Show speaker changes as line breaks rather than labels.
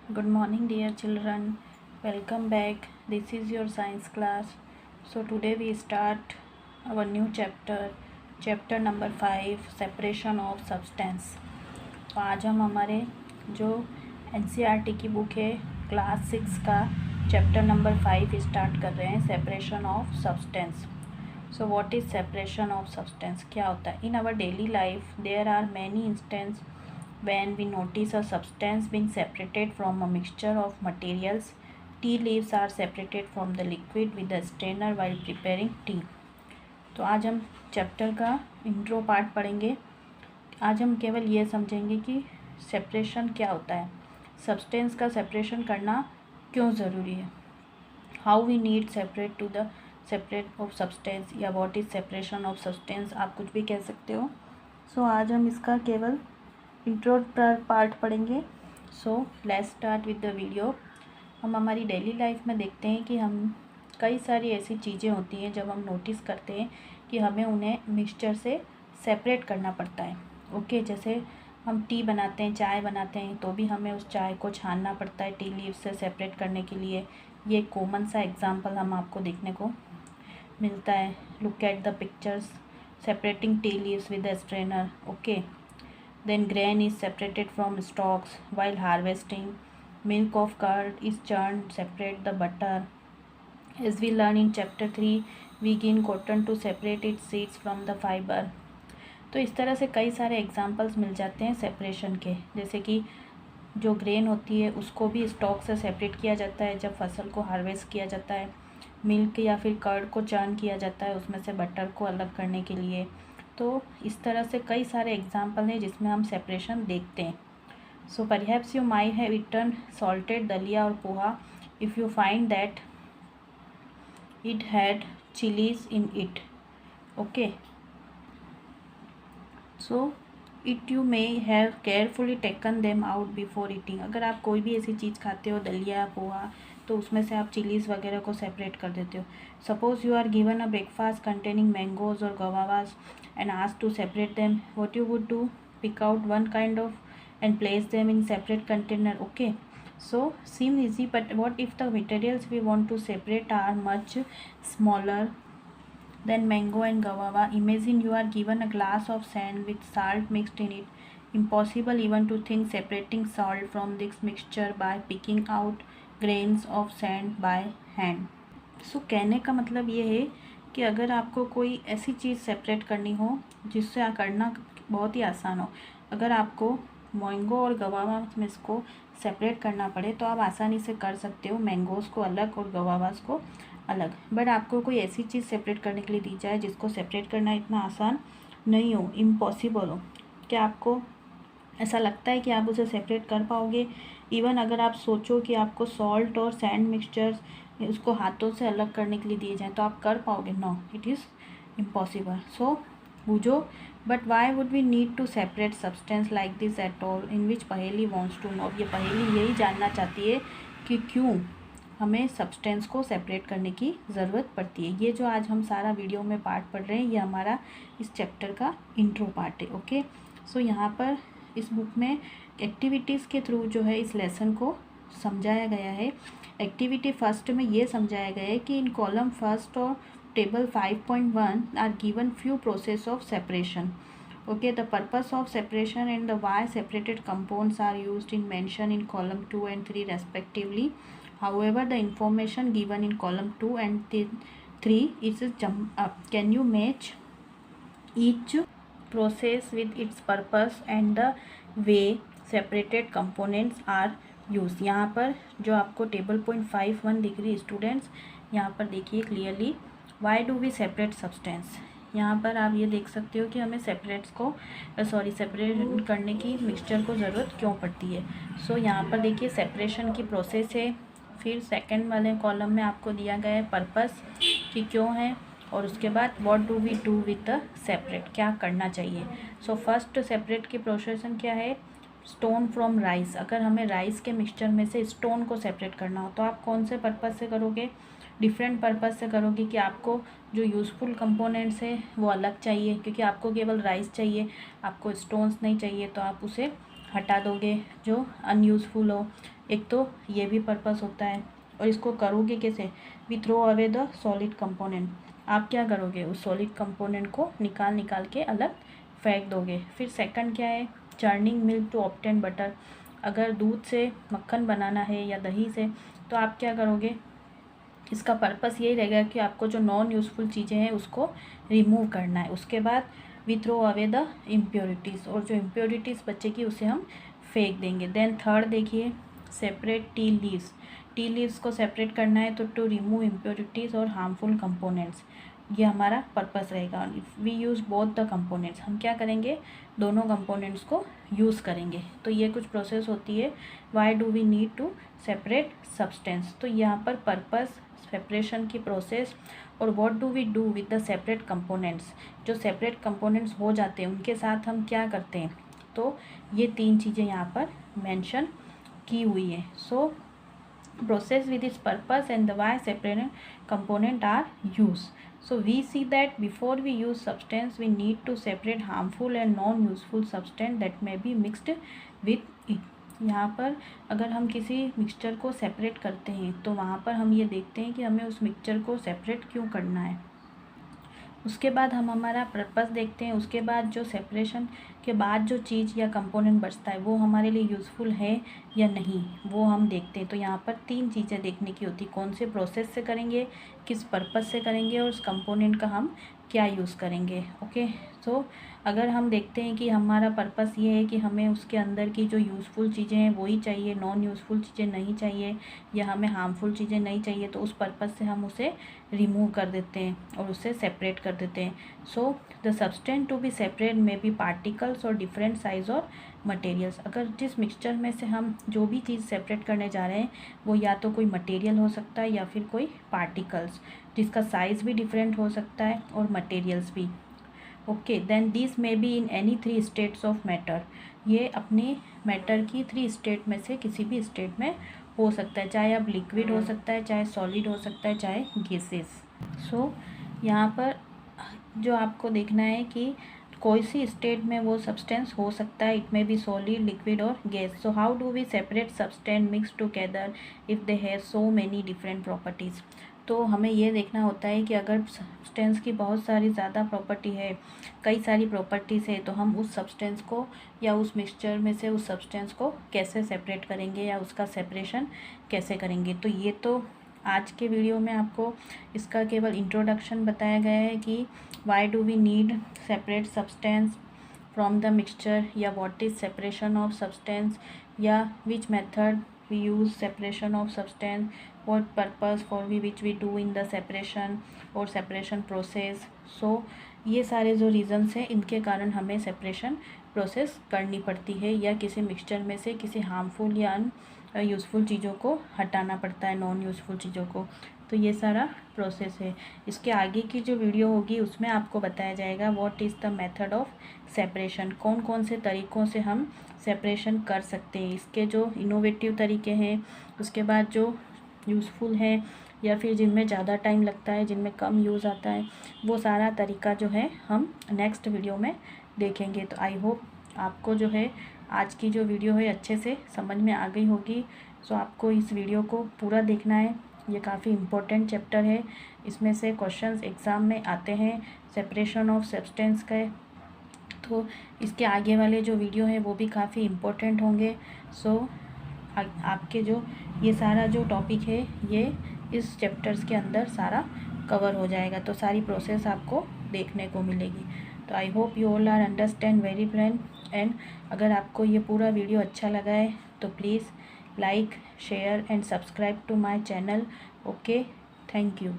Good morning, dear children. Welcome back. This is your science class. So, today we start our new chapter number 5, separation of substance. तो आज हम हमारे जो NCERT की book है class 6 का chapter number 5 start कर रहे हैं, separation of substance. So what is separation of substance, क्या होता है? In our daily life there are many instance when we notice a substance being separated from a mixture of materials. Tea leaves are separated from the liquid with a strainer while preparing tea. तो आज हम chapter का intro part पढ़ेंगे. आज हम केवल ये समझेंगे कि सेपरेशन क्या होता है, सब्सटेंस का सेपरेशन करना क्यों ज़रूरी है, how we need separate of substance, या what is separation of substance, आप कुछ भी कह सकते हो. सो आज हम इसका केवल इंट्रो पार्ट पढ़ेंगे. So let's start with the video. हम हमारी डेली लाइफ में देखते हैं कि हम कई सारी ऐसी चीज़ें होती हैं जब हम नोटिस करते हैं कि हमें उन्हें मिक्सचर से सेपरेट करना पड़ता है. ओके, जैसे हम टी बनाते हैं, चाय बनाते हैं, तो भी हमें उस चाय को छानना पड़ता है टी लीव से सेपरेट करने के लिए. ये कॉमन सा एग्जांपल हम आपको देखने को मिलता है. Look at the pictures separating tea leaves with a strainer. Okay, then grain is separated from stalks while harvesting. Milk of curd is churned separate the butter. As we learn in chapter 3, we gain cotton to separate its seeds from the fiber. तो इस तरह से कई सारे examples मिल जाते हैं separation के. जैसे कि जो ग्रेन होती है उसको भी स्टॉक से सेपरेट किया जाता है जब फसल को हार्वेस्ट किया जाता है. मिल्क या फिर कर्ड को चर्न किया जाता है उसमें से बटर को अलग करने के लिए. तो इस तरह से कई सारे एग्जाम्पल हैं जिसमें हम सेपरेशन देखते हैं. So perhaps you may have eaten salted dalia और poha if you find that it had chillies in it. Okay, so it you may have carefully taken them out before eating. अगर आप कोई भी ऐसी चीज़ खाते हो, दलिया पोहा, तो उसमें से आप चिलीज़ वगैरह को सेपरेट कर देते हो. Suppose you are given a breakfast containing mangoes और guavas and asked to separate them, what you would do? Pick out one kind of and place them in separate container. Okay, so seems easy, but what if the materials we want to separate are much smaller than mango and guava? Imagine you are given a glass of sand with salt mixed in it. Impossible even to think separating salt from this mixture by picking out grains of sand by hand. So कहने का मतलब ये है कि अगर आपको कोई ऐसी चीज़ सेपरेट करनी हो जिससे करना बहुत ही आसान हो, अगर आपको मैंगो और गवावा में इसको सेपरेट करना पड़े तो आप आसानी से कर सकते हो, मैंगोज़ को अलग और गवावास को अलग. बट आपको कोई ऐसी चीज़ सेपरेट करने के लिए दी जाए जिसको सेपरेट करना इतना आसान नहीं हो, इम्पॉसिबल हो, क्या आपको ऐसा लगता है कि आप उसे सेपरेट कर पाओगे? इवन अगर आप सोचो कि आपको सॉल्ट और सैंड मिक्सचर्स उसको हाथों से अलग करने के लिए दिए जाएँ तो आप कर पाओगे? No, it is impossible. So बूझो, but why would we need to separate substance like this at all, in which पहेली वॉन्ट्स टू नो. ये पहेली यही जानना चाहती है कि क्यों हमें सब्सटेंस को सेपरेट करने की ज़रूरत पड़ती है. ये जो आज हम सारा वीडियो में पार्ट पढ़ रहे हैं ये हमारा इस चैप्टर का इंट्रो पार्ट है. ओके, सो यहाँ पर इस बुक में एक्टिविटीज़ के थ्रू जो है इस लेसन को समझाया गया है. एक्टिविटी फर्स्ट में ये समझाया गया है कि इन कॉलम फर्स्ट और table 5.1 are given few process of separation. Okay, the purpose of separation and the why separated compounds are used in mention in column 2 and 3 respectively. However, the information given in column 2 and 3 is jump up. Can you match each process with its purpose and the way separated components are used? यहाँ पर जो आपको table 5.1 दिख रही students, यहाँ पर देखिए clearly, why do we separate substance. यहाँ पर आप ये देख सकते हो कि हमें सेपरेट करने की मिक्सचर को ज़रूरत क्यों पड़ती है. सो यहाँ पर देखिए सेपरेशन की प्रोसेस है. फिर सेकंड वाले कॉलम में आपको दिया गया है पर्पस कि क्यों है, और उसके बाद what do we do with the separate, क्या करना चाहिए. सो फर्स्ट सेपरेट की प्रोसेसन क्या है, स्टोन फ्रॉम राइस. अगर हमें राइस के मिक्सचर में से स्टोन को सेपरेट करना हो तो आप कौन से पर्पस से करोगे, डिफरेंट पर्पस से करोगे कि आपको जो यूज़फुल कंपोनेंट्स है वो अलग चाहिए क्योंकि आपको केवल राइस चाहिए, आपको स्टोन्स नहीं चाहिए, तो आप उसे हटा दोगे जो अनयूज़फुल हो। एक तो ये भी पर्पस होता है। और इसको करोगे कैसे? We throw away the solid component. आप क्या करोगे? उस सॉलिड कंपोनेंट को निकाल के अलग फेंक दोगे। फिर सेकंड क्या है? Churning milk to obtain butter. अगर दूध से मक्खन बनाना है या दही से, तो आप क्या करोगे? इसका पर्पस यही रहेगा कि आपको जो नॉन यूज़फुल चीज़ें हैं उसको रिमूव करना है। उसके बाद we throw away the impurities, और जो इम्प्योरिटीज़ बचेगी उसे हम फेंक देंगे। देन थर्ड देखिए, separate tea leaves. Tea leaves को सेपरेट करना है तो टू रिमूव इम्प्योरिटीज़ और हार्मफुल कंपोनेंट्स, ये हमारा पर्पस रहेगा। We use both the components, हम क्या करेंगे? दोनों कंपोनेंट्स को यूज़ करेंगे। तो ये कुछ प्रोसेस होती है। Why do we need to separate substance, तो यहाँ पर पर्पस, सेपरेशन की प्रोसेस, और what do we do with the separate components. जो सेपरेट कंपोनेंट्स हो जाते हैं उनके साथ हम क्या करते हैं, तो ये तीन चीज़ें यहाँ पर मेंशन की हुई है। सो process with its purpose and the why separate component are used. So we see that before we use substance we need to separate harmful and non useful substance that may be mixed with it. यहाँ पर अगर हम किसी mixture को separate करते हैं तो वहाँ पर हम ये देखते हैं कि हमें उस मिक्सचर को सेपरेट क्यों करना है। उसके बाद हम हमारा पर्पस देखते हैं। उसके बाद जो सेपरेशन के बाद जो चीज़ या कंपोनेंट बचता है वो हमारे लिए यूज़फुल है या नहीं, वो हम देखते हैं। तो यहाँ पर तीन चीज़ें देखने की होती, कौन से प्रोसेस से करेंगे, किस पर्पस से करेंगे, और उस कंपोनेंट का हम क्या यूज़ करेंगे। ओके, सो अगर हम देखते हैं कि हमारा पर्पस ये है कि हमें उसके अंदर की जो यूज़फुल चीज़ें हैं वही चाहिए, नॉन यूज़फुल चीज़ें नहीं चाहिए, या हमें हार्मफुल चीज़ें नहीं चाहिए, तो उस पर्पस से हम उसे रिमूव कर देते हैं और उससे सेपरेट कर देते हैं। So the substance to be separate may be particles और डिफरेंट साइज और मटेरियल्स। अगर जिस मिक्सचर में से हम जो भी चीज़ सेपरेट करने जा रहे हैं वो या तो कोई मटेरियल हो सकता है या फिर कोई पार्टिकल्स, जिसका साइज़ भी डिफरेंट हो सकता है और मटेरियल्स भी। Okay, then this may be in any three states of matter. ये अपने मैटर की थ्री स्टेट में से किसी भी स्टेट में हो सकता है, चाहे अब लिक्विड हो सकता है, चाहे सॉलिड हो सकता है, चाहे गैसेस। सो यहाँ पर जो आपको देखना है कि कोई सी स्टेट में वो सब्सटेंस हो सकता है, it may be solid, liquid और gas. So how do we separate substance mix together if they have so many different properties. तो हमें ये देखना होता है कि अगर सब्सटेंस की बहुत सारी ज़्यादा प्रॉपर्टी है, कई सारी प्रॉपर्टीज़ है, तो हम उस सब्सटेंस को या उस मिक्सचर में से उस सब्सटेंस को कैसे सेपरेट करेंगे या उसका सेपरेशन कैसे करेंगे। तो ये तो आज के वीडियो में आपको इसका केवल इंट्रोडक्शन बताया गया है कि why do we need separate substance from the mixture, या what is separation of substance, या which method we use separation of substance, what purpose for which we do in the separation और separation process। so ये सारे जो reasons हैं इनके कारण हमें सेपरेशन प्रोसेस करनी पड़ती है, या किसी मिक्सचर में से किसी हार्मफुल या यूज़फुल चीज़ों को हटाना पड़ता है, नॉन यूज़फुल चीज़ों को। तो ये सारा प्रोसेस है। इसके आगे की जो वीडियो होगी उसमें आपको बताया जाएगा what is the method of separation, कौन कौन से तरीक़ों से हम सेपरेशन कर सकते हैं, इसके जो इनोवेटिव तरीके हैं, उसके बाद जो यूज़फुल है या फिर जिनमें ज़्यादा टाइम लगता है, जिनमें कम यूज़ आता है, वो सारा तरीका जो है हम नेक्स्ट वीडियो में देखेंगे। तो आई होप आपको जो है आज की जो वीडियो है अच्छे से समझ में आ गई होगी। सो आपको इस वीडियो को पूरा देखना है, ये काफ़ी इम्पोर्टेंट चैप्टर है, इसमें से क्वेश्चंस एग्ज़ाम में आते हैं सेपरेशन ऑफ सब्सटेंस का। तो इसके आगे वाले जो वीडियो हैं वो भी काफ़ी इम्पोर्टेंट होंगे। सो आपके जो ये सारा जो टॉपिक है ये इस चैप्टर्स के अंदर सारा कवर हो जाएगा, तो सारी प्रोसेस आपको देखने को मिलेगी। तो I hope you all are understand very well. And अगर आपको ये पूरा वीडियो अच्छा लगा है तो please like, share and subscribe to my channel. Okay, thank you.